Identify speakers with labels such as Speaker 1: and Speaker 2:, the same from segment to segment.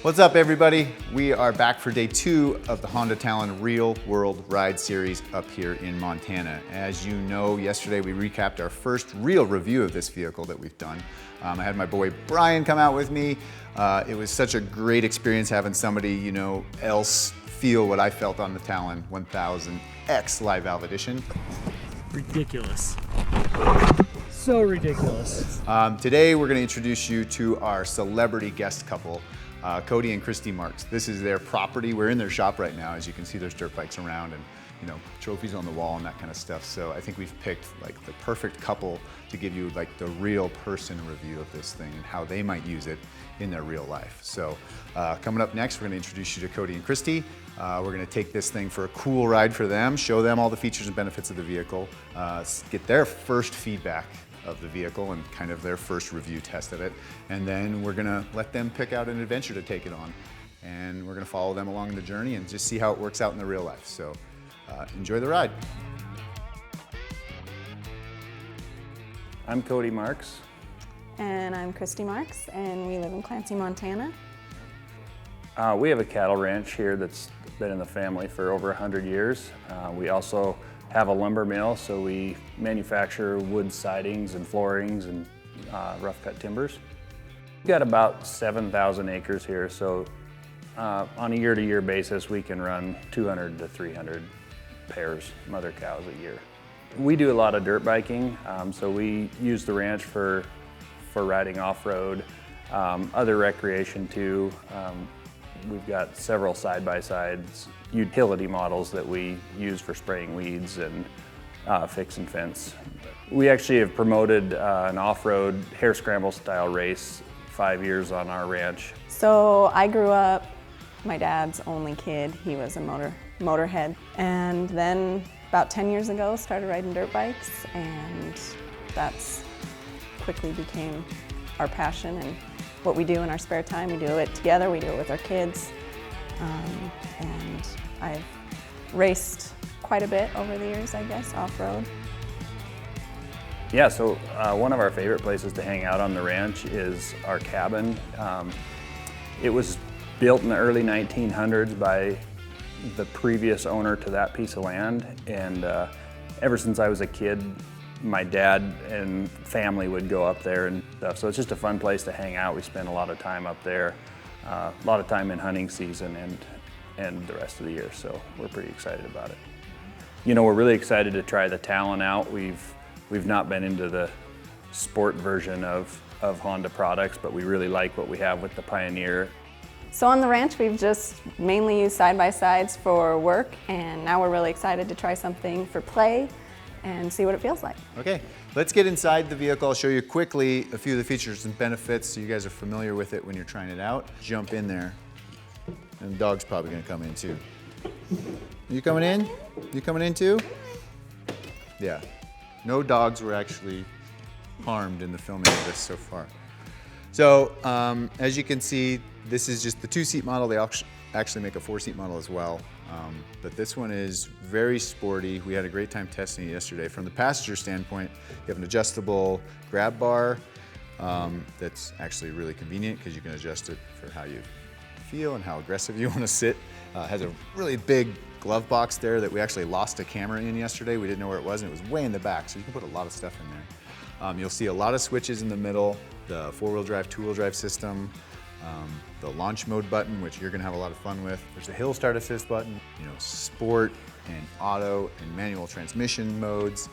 Speaker 1: What's up, everybody? We are back for day 2 of the Honda Talon Real World Ride Series up here in Montana. As you know, yesterday we recapped our first real review of this vehicle that we've done. I had my boy Brian come out with me. It was such a great experience having somebody, else feel what I felt on the Talon 1000X Live Valve Edition.
Speaker 2: Ridiculous. So ridiculous.
Speaker 1: Today we're going to introduce you to our celebrity guest couple, Cody and Christie Marks. This is their property. We're in their shop right now. As you can see, there's dirt bikes around and trophies on the wall and that kind of stuff. So I think we've picked like the perfect couple to give you like the real person review of this thing and how they might use it in their real life. So coming up next, we're going to introduce you to Cody and Christie. We're going to take this thing for a cool ride for them, show them all the features and benefits of the vehicle, get their first feedback of the vehicle and kind of their first review test of it. And then we're gonna let them pick out an adventure to take it on. And we're gonna follow them along the journey and just see how it works out in the real life. So enjoy the ride.
Speaker 3: I'm Cody Marks.
Speaker 4: And I'm Christie Marks, and we live in Clancy, Montana.
Speaker 3: We have a cattle ranch here that's been in the family for over 100 years. We also have a lumber mill, so we manufacture wood sidings and floorings and rough cut timbers. We've got about 7,000 acres here, so on a year-to-year basis, we can run 200 to 300 pairs mother cows a year. We do a lot of dirt biking, so we use the ranch for riding off-road, other recreation too. We've got several side-by-sides, utility models that we use for spraying weeds and fixing fence. We actually have promoted an off-road hare scramble style race 5 years on our ranch.
Speaker 4: So I grew up, my dad's only kid, he was a motorhead. And then about 10 years ago, started riding dirt bikes, and that's quickly became our passion and what we do in our spare time. We do it together, we do it with our kids. And I've raced quite a bit over the years, I guess, off-road.
Speaker 3: Yeah, so one of our favorite places to hang out on the ranch is our cabin. It was built in the early 1900s by the previous owner to that piece of land, and ever since I was a kid, my dad and family would go up there and stuff. So it's just a fun place to hang out. We spend a lot of time up there, a lot of time in hunting season and the rest of the year. So we're pretty excited about it. We're really excited to try the Talon out. We've not been into the sport version of Honda products, but we really like what we have with the Pioneer.
Speaker 4: So on the ranch, we've just mainly used side-by-sides for work, and now we're really excited to try something for play and see what it feels like.
Speaker 1: Okay, let's get inside the vehicle. I'll show you quickly a few of the features and benefits so you guys are familiar with it when you're trying it out. Jump in there. And the dog's probably gonna come in too. You coming in? You coming in too? Yeah. No dogs were actually harmed in the filming of this so far. So, as you can see, this is just the 2-seat model. They actually make a 4-seat model as well. But this one is very sporty. We had a great time testing it yesterday. From the passenger standpoint, you have an adjustable grab bar that's actually really convenient because you can adjust it for how you feel and how aggressive you want to sit. It has a really big glove box there that we actually lost a camera in yesterday. We didn't know where it was, and it was way in the back, so you can put a lot of stuff in there. You'll see a lot of switches in the middle, the 4-wheel drive, 2-wheel drive system, the launch mode button, which you're gonna have a lot of fun with. There's a hill start assist button, sport and auto and manual transmission modes.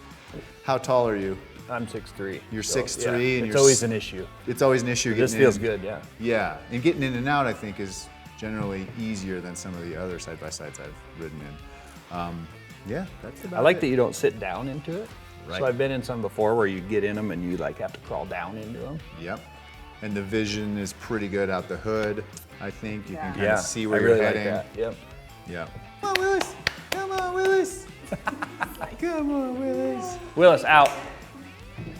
Speaker 1: How tall are you?
Speaker 3: I'm 6'3".
Speaker 1: You're
Speaker 3: so,
Speaker 1: 6'3", and
Speaker 3: it's always an issue.
Speaker 1: It's always an issue.
Speaker 3: This feels good, yeah.
Speaker 1: Yeah, and getting in and out, I think, is generally easier than some of the other side-by-sides I've ridden in. Yeah, that's about it.
Speaker 3: I like that you don't sit down into it.
Speaker 1: Right.
Speaker 3: So I've been in some before where you get in them and you have to crawl down into them.
Speaker 1: Yep. And the vision is pretty good out the hood, I think. You can kind
Speaker 3: Yeah,
Speaker 1: of see where
Speaker 3: I
Speaker 1: you're
Speaker 3: really
Speaker 1: heading.
Speaker 3: like that. Yep.
Speaker 1: Yeah. Come on, Willis! Come on, Willis! Come on, Willis!
Speaker 3: Willis, out.
Speaker 1: It's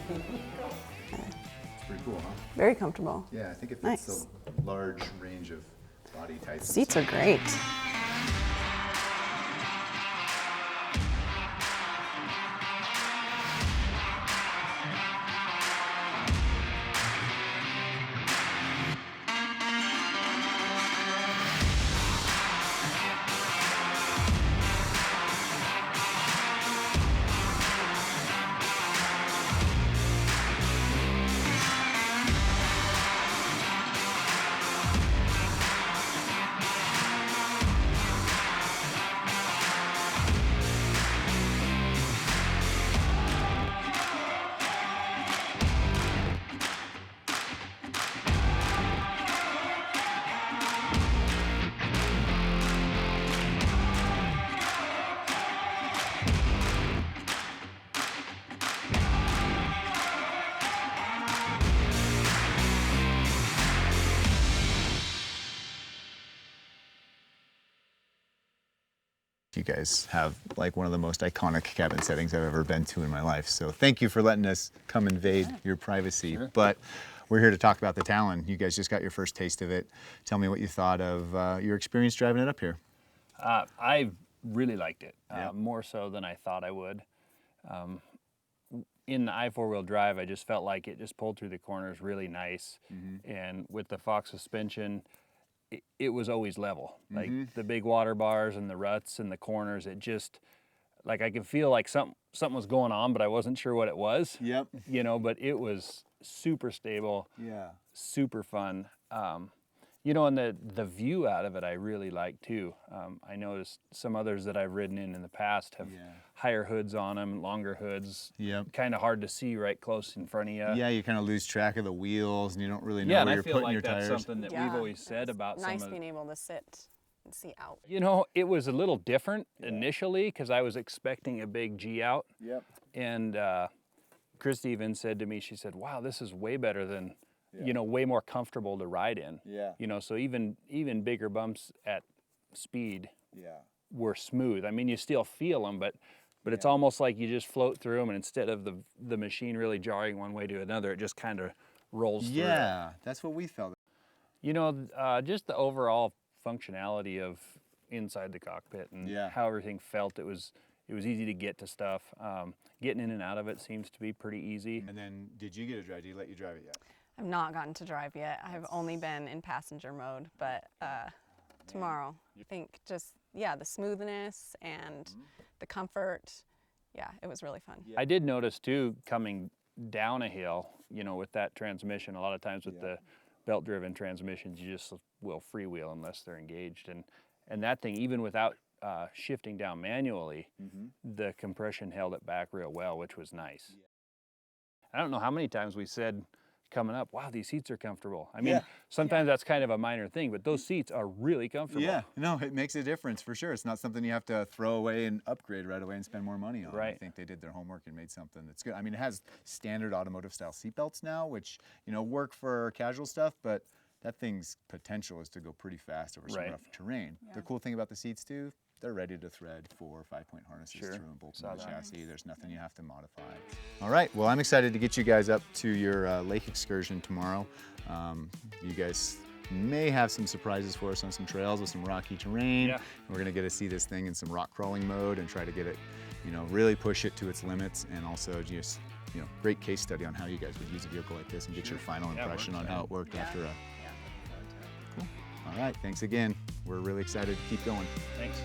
Speaker 1: pretty cool, huh?
Speaker 4: Very comfortable.
Speaker 1: Yeah, I think it fits
Speaker 4: Nice.
Speaker 1: a large range of body types.
Speaker 4: Seats are great.
Speaker 1: guys have like one of the most iconic cabin settings I've ever been to in my life. So thank you for letting us come invade your privacy.
Speaker 3: Sure.
Speaker 1: But we're here to talk about the Talon. You guys just got your first taste of it. Tell me what you thought of your experience driving it up here.
Speaker 3: I really liked it,
Speaker 1: Yeah.
Speaker 3: more so than I thought I would. In the I4-wheel drive, I just felt like it just pulled through the corners really nice. And with the Fox suspension, it was always level. Like the big water bars and the ruts and the corners, it just, like I could feel like something was going on, but I wasn't sure what it was.
Speaker 1: Yep.
Speaker 3: You know, but it was super stable,
Speaker 1: Yeah.
Speaker 3: super fun. You know, and the view out of it I really like too. I noticed some others that I've ridden in the past have higher hoods on them, longer hoods.
Speaker 1: Yep.
Speaker 3: Kind of hard to see right close in front of you.
Speaker 1: Yeah, you kind of lose track of the wheels and you don't really know
Speaker 3: Yeah, and
Speaker 1: where
Speaker 3: I
Speaker 1: you're
Speaker 3: feel
Speaker 1: putting
Speaker 3: like
Speaker 1: your
Speaker 3: that's
Speaker 1: tires.
Speaker 3: something that we've always said about
Speaker 4: nice
Speaker 3: some of
Speaker 4: being able to sit and see out.
Speaker 3: You know, it was a little different initially because I was expecting a big G out.
Speaker 1: Yep.
Speaker 3: And Christy even said to me, she said, wow, this is way better than, you know, way more comfortable to ride in.
Speaker 1: Yeah.
Speaker 3: You know, so even bigger bumps at speed
Speaker 1: Yeah.
Speaker 3: were smooth. I mean, you still feel them, but it's almost like you just float through them, and instead of the machine really jarring one way to another, it just kind of rolls through.
Speaker 1: Yeah, that's what we felt.
Speaker 3: You know, just the overall functionality of inside the cockpit and how everything felt. It was easy to get to stuff. Getting in and out of it seems to be pretty easy.
Speaker 1: And then, did you get a drive? Did he let you drive it yet?
Speaker 4: I've not gotten to drive yet. I've only been in passenger mode, but tomorrow. I think just, the smoothness and the comfort. Yeah, it was really fun.
Speaker 3: I did notice too, coming down a hill, you know, with that transmission, a lot of times with the belt-driven transmissions, you just will freewheel unless they're engaged. And that thing, even without shifting down manually, the compression held it back real well, which was nice. I don't know how many times we said coming up, wow, these seats are comfortable. I mean, sometimes that's kind of a minor thing, but those seats are really comfortable.
Speaker 1: Yeah, no, it makes a difference for sure. It's not something you have to throw away and upgrade right away and spend more money on.
Speaker 3: Right.
Speaker 1: I think they did their homework and made something that's good. I mean, it has standard automotive style seatbelts now, which, you know, work for casual stuff, but that thing's potential is to go pretty fast over some rough terrain. The cool thing about the seats too, they're ready to thread 4 or 5-point harnesses through and bolt in the chassis. There's nothing you have to modify. All right, well, I'm excited to get you guys up to your lake excursion tomorrow. You guys may have some surprises for us on some trails with some rocky terrain. We're gonna get to see this thing in some rock crawling mode and try to get it, you know, really push it to its limits, and also just, you know, great case study on how you guys would use a vehicle like this and get your final impression on how it worked after a. Cool. All right, thanks again. We're really excited to keep going.
Speaker 3: Thanks.